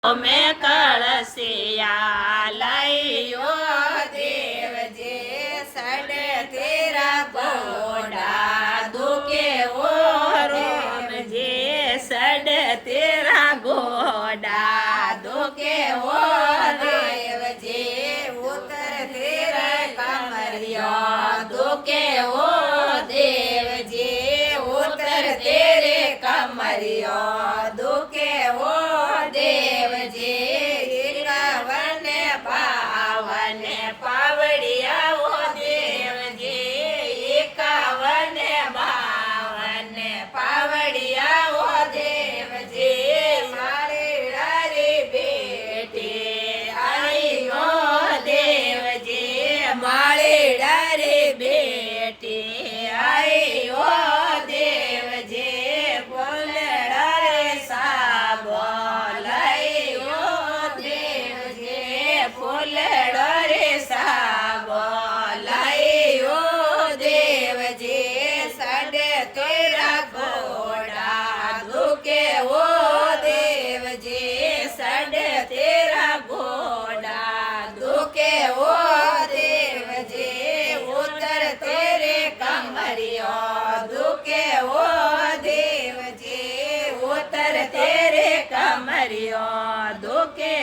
मैं कलसिया लाइयो देव जे सड तेरा घोड़ा दुखे ओ रोम जे सड तेरा घोड़ा दुखे ओ देव जे उतर तेरा कमरिया दुखे ओ देव जे उतर तेरे कमरिया दुखे ओ देव जे इकावन पावन पावड़िया ओ देव जी एकावन बावन पावड़िया ओ देव जी मारे डारे बेटी आई ओ देव जी मारे डारे बेटी आई ओ देव जी बोलड़ा रे साबो लाई ओ देव जी फूलड़ो रे साबो लाई ओ देव जे सड तेरा घोड़ा दुखे ओ देव जे सड तेरा घोड़ा दुखे ओ देव जे उतर तेरे कमरिया दुखे ओ देव जे उतर तेरे कमरियो दुखे